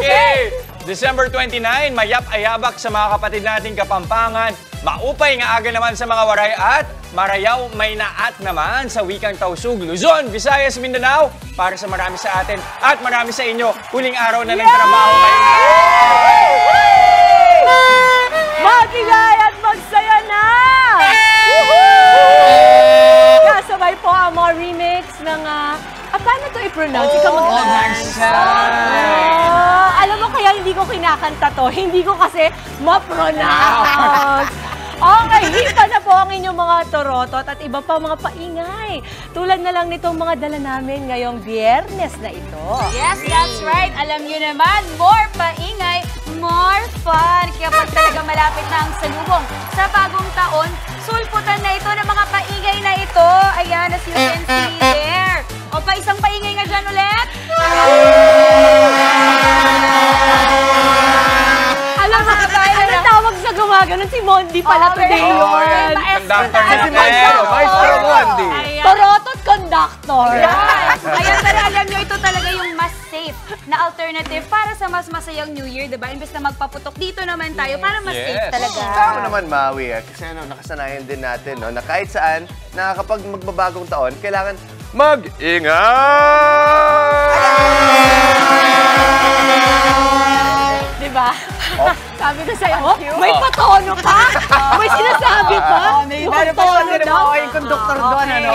Okay! December 29, mayap-ayabak sa mga kapatid nating Kapampangan, maupay nga aga naman sa mga waray at marayaw may naat naman sa wikang Tausug, Luzon, Visayas, Mindanao. Para sa marami sa atin at marami sa inyo, huling araw na ng trabaho ngayon. Magingay at magsaya na! Kasabay po ang mga remix ng... paano ito i-pronounce? Ikaw mag-pronounce. Alam mo kaya hindi ko kinakanta to. Hindi ko kasi ma-pronounce. Okay, hita na po ang inyong mga torotot at iba pa mga paingay. Tulad na lang nitong mga dala namin ngayong Biyernes na ito. Yes, that's right. Alam nyo naman, more paingay, more fun. Kaya pag talaga malapit na ang salubong sa bagong taon, sulputan na ito ng mga paingay na ito. Ayan, as you can see there. O pa isang paingay nga dyan ulit. Alam mo, ano tawag sa gumagano? Si Mondi pala today yun. Conductor Si Maestro Mondi. Torotot conductor. Ayan, pero alam nyo, ito talaga yung mas safe na alternative para sa mas masayang New Year, diba? Imbes na magpaputok, dito naman tayo para mas safe talaga. Tama naman, Maui. Kasi nakasanayan din natin na kahit saan, kapag magbabagong taon, kailangan mag-ingay! Diba? Sabi ko sa'yo, may patono pa? May sinasabi pa? May patono daw. Yung conductor doon, ano?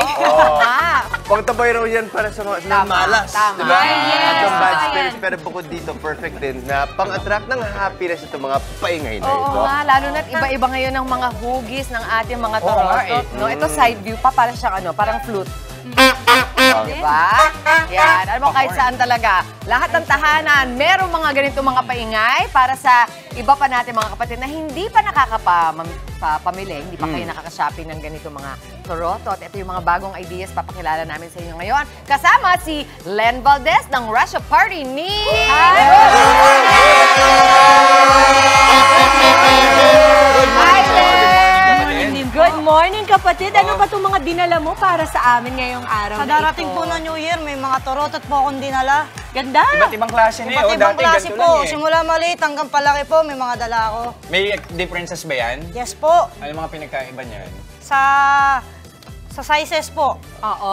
Pagtabay raw yan para sa mga malas. Tama. Diba? Yes, At yung bad tama spirits, yan. pero bukod dito, perfect din na pang-attract ng happiness itong mga paingay na Oo ito. nga, lalo na't iba-iba ngayon ang mga hugis ng ating mga torotot. No? Ito side view pa, para siyang parang flute. Diba? Yan. Alam mo, kahit saan talaga. Lahat ng tahanan, merong mga ganito mga paingay para sa iba pa natin mga kapatid na hindi pa nakakapamili, hindi pa kayo nakaka-shopping ng ganito mga torotot. Ito yung mga bagong ideas papakilala namin sa inyo ngayon. Kasama si Len Valdez ng Russia Party ni... Good morning, kapatid. Ano ba itong mga dinala mo para sa amin ngayong araw Sa darating po ng New Year, may mga torotot po akong dinala. Ganda! Iba't ibang klase na Iba't ibang dati klase ganito po. lang eh. Simula maliit hanggang palaki po, may mga dala ako. May differences ba yan? Yes po. Ano mga pinagkaiba niyan? Sa sizes po. Oo.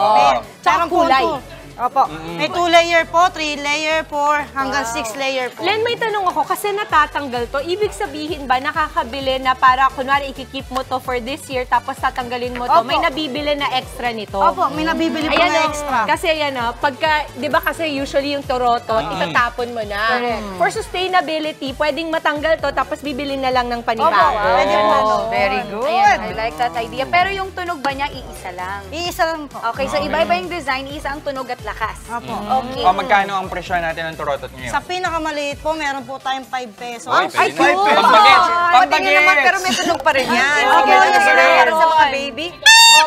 Meron po kulay. po. Opo. May 2 layer po, 3 layer, 4, hanggang 6 layer po. Len, may tanong ako, kasi natatanggal to. Ibig sabihin ba, nakakabili na para, kunwari, ikikip mo to for this year, tapos tatanggalin mo to, Opo. may nabibili na extra nito? Opo, may nabibili po na extra. Kasi ayan pagka, di ba kasi usually yung torotot, itatapon mo na. For sustainability, pwedeng matanggal to, tapos bibili na lang ng panibago. Opo, pwede po. Very good. Ayan, I like that idea. Pero yung tunog ba niya, iisa lang? Iisa lang po. Okay, so iba-iba yung design, isa ang tunog at lakas. Opo. Okay. O magkano ang presyo natin ng torotot ngayon? Sa pinakamaliit po, meron po tayong 5 pesos. Ay, Ay, pwede na. cute! Pampagets! Patingin naman, pero may tunog pa rin yan. Oo, Sige, yes, sige, meron. para sa mga baby.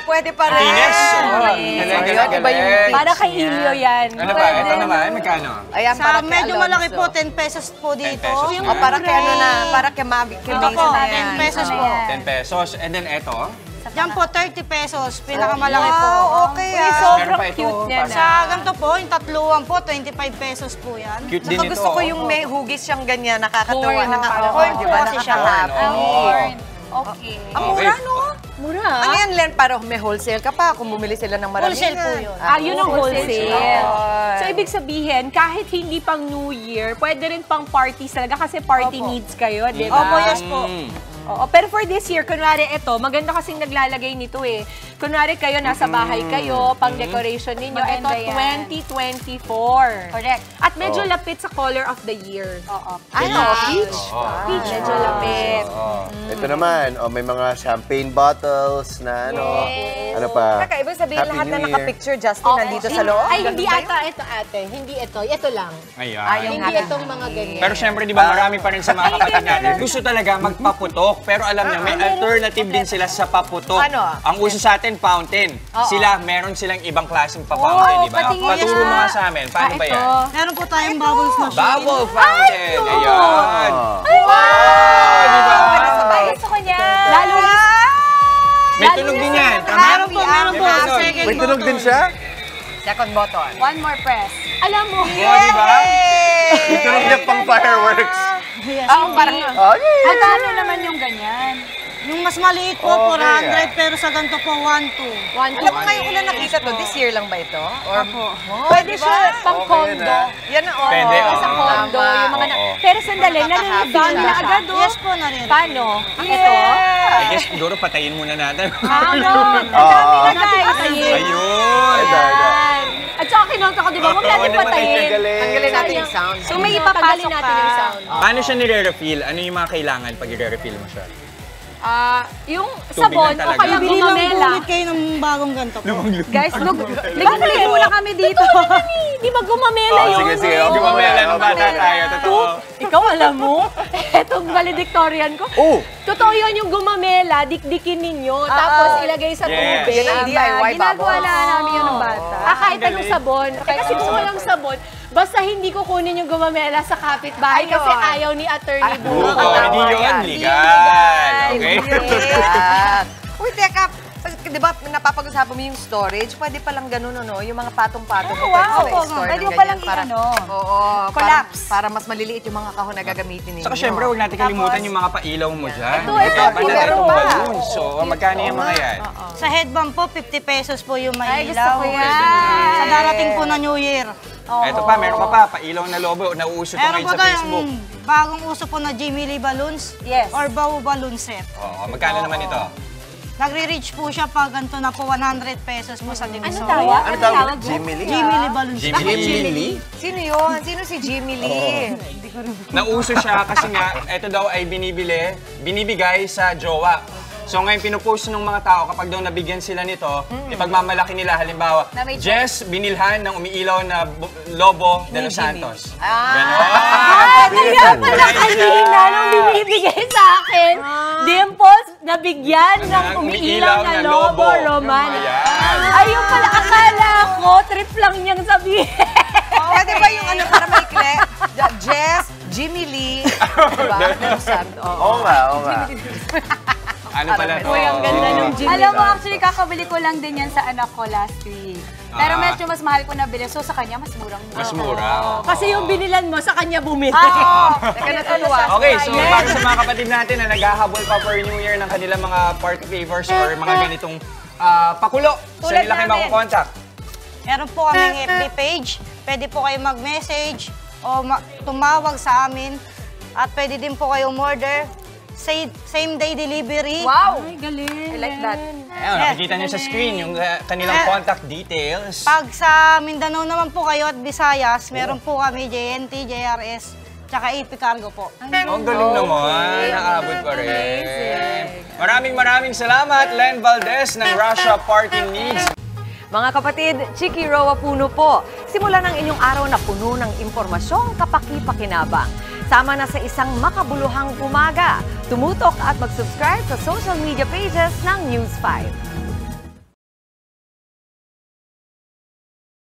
Pwede pa rin. Ines! Ayun, iba yung pitch Para kay niya. Ilyo yan. Ano ba? Ito naman, magkano? Ayan, Sa para kay medyo Alonzo. malaki po, 10 pesos po dito. 10 pesos O, para kay ano na, para kay Mabi, kay Ito Mason po, na 10 yan. pesos po. 10 pesos. And then ito, Diyan po, 30 pesos. Pinakamalaki po. Okay, Uy, meron sobrang pa ito. cute niya para- Sa ganito po, yung tatluan po, 25 pesos po yan. Cute din Saka ito. gusto ko yung may hugis siyang ganyan, nakakatuwa. Corn, Nakakatuwa, corn di po ba? kasi siya. Nakaka-happy. Corn, Okay. Ang mura, no? Mura. Ano yan, Len? Parang may wholesale ka pa kung bumili sila ng marami. Wholesale po yun. Yun ang wholesale. Ayun. So, ibig sabihin, kahit hindi pang New Year, pwede rin pang parties talaga kasi party Opo. needs kayo, di ba? Opo, yes po. Oo, pero for this year, kunwari ito, maganda kasing naglalagay nito eh. Kunwari kayo, nasa bahay kayo, pang decoration ninyo. Maganda Ito, yan. 2024. Correct. At medyo lapit sa color of the year. Oo. Ano? Peach? Peach, medyo lapit. Ito naman, may mga champagne bottles na ano pa. Teka, ibig sabihin Happy lahat na New Year. naka-picture, Justin, nandito sa loob? Ay, hindi Ganun ba ata ito ate. Hindi ito. Ito lang. Ayan. Ayaw Hindi nga. itong mga ganyan. Pero syempre, di ba, marami pa rin sa mga kapatid natin. Gusto talaga magpaputok. Pero alam niyo, may alternative din sila sa paputok. Ano? Ang uso sa atin, fountain. Sila, meron silang ibang klaseng pa-fountain, di ba? patingin Paturo nga. mo nga sa amin. Paano ba yan? Meron po tayong bubbles machine. Bubble fountain. Ayan. Ay, Di ba? Ay, gusto ko niya. Lalo na. May tunog din yan. Tama? Meron po, meron po. Meron. Second May tunog din siya? Second button. One more press. Alam mo, Oo, di ba? Tunog niya pang fireworks. Yes. Parang, Okay. Magkano naman yung ganyan? Yung mas maliit po, Okay, 400, pero sa ganito po, 1-2. alam mo ngayon ko na nakita to, this year lang ba ito? Or, Pwede siya pang Okay condo. na. yan na, oh. Pwede, Sa oo. condo, Tama. yung mga Oo. Pero sandali, nare-reveal Dami na na agad, oh. Yes po, narinig. Paano? Ito? I guess siguro patayin muna natin. Ano? Oo. Natin patayin. Ayun! Ayan. At saka kinonta ko, di ba? Huwag natin Oo, patayin. galing. Tanggalin natin yung Sayang. sound. So may Tanggalin ipapasok natin yung ka. sound. Paano siya nire-refill? Ano yung mga kailangan pag i-refill mo siya? Yung Tubig sabon lang o talaga. kaya Bili lang po gumamela. ulit kayo ng bagong ganito po. Guys, nag-play muna kami dito. Di ba gumamela Oh, yun? sige, sige. eh? Gumamela nung bata tayo, totoo. Ikaw alam mo? Etong valedictorian ko. Oh! Totoo yun yung gumamela, dikdikin ninyo, tapos ilagay sa Yes. tubig. Yan ang DIY Ginagawa bubbles. na namin yun ng bata. Kahit anong sabon. Kasi gusto ko lang sabon. Basta hindi ko kunin yung gumamela sa kapitbahay Ayun. kasi ayaw ni Attorney Ay, Boo. Oo, hindi yun. yan. Legal. Okay? Yan. Uy, teka, di ba napapag-usapan mo yung storage? Pwede palang ganun, no? Yung mga patong-patong mo wow. pwede store Pwede ng mo palang ganyan para- i-ano, Oo, collapse. Para mas maliliit yung mga kahon na gagamitin ninyo. Saka syempre, huwag natin kalimutan yung mga pailaw mo dyan. Ito, meron itong pa. balloons. So, magkano yung mga yan? Sa headband po, 50 pesos po yung may Ay, gusto ilaw. ko yan. Sa darating po na New Year. Ito pa, meron ka pa. Pailaw na lobo. Nauuso ito Meron ngayon po sa Facebook. tayong bagong uso po na Jimmy Lee balloons. Yes. Or Bow balloon set. Oo, magkano naman ito? Nagre-reach po siya pag ganito na po 100 pesos po sa division. tawag? Ano tawag? Jimmy Lee? Jimmy Lee balloons. Jimmy Lee? Sino yun? Sino si Jimmy Lee? Nauso siya kasi nga, ito daw ay binibigay sa jowa. So ngayon pinupost ng mga tao kapag daw nabigyan sila nito, ipagmamalaki nila halimbawa, Na may- Jess binilhan ng umiilaw na Lobo de los Santos. Ganon. Kaya pala kanina nung binibigay sa akin, Dimples, nabigyan ng umiilaw na lobo, Roman. Ayan. Ayun pala, akala ko, trip lang niyang sabihin. Pwede ba yung ano para maikli? Jess, Jimmy Lee, diba? Oo nga, oo nga. Ano pala to? Uy, ang ganda ng Jimmy. Alam mo, actually, kakabili ko lang din yan sa anak ko last week. Pero medyo mas mahal ko na bili. So, sa kanya, mas murang-mura. Mas mura. Kasi yung binilan mo, sa kanya bumili. Teka, natutuwa. Okay, so para sa mga kapatid natin na naghahabol pa for New Year ng kanilang mga party favors or mga ganitong pakulo, sa Tulad nila kayo namin. makukontakt. Meron po kaming FB page. Pwede po kayo mag-message o tumawag sa amin. At pwede din po kayong order. Same day delivery. Wow! Ay, galing. I like that. Ayun, nakikita niyo sa screen yung kanilang contact details. Pag sa Mindanao naman po kayo at Visayas, meron po kami JNT, JRS, tsaka AP Cargo po. Ang galing naman, nakaabot pa rin. Maraming salamat, Len Valdez ng Russia Party Needs. Mga kapatid, Chiki Roa Puno po. Simulan ang inyong araw na puno ng impormasyong kapaki-pakinabang. Sama na sa isang makabuluhang umaga. Tumutok at mag-subscribe sa social media pages ng News 5.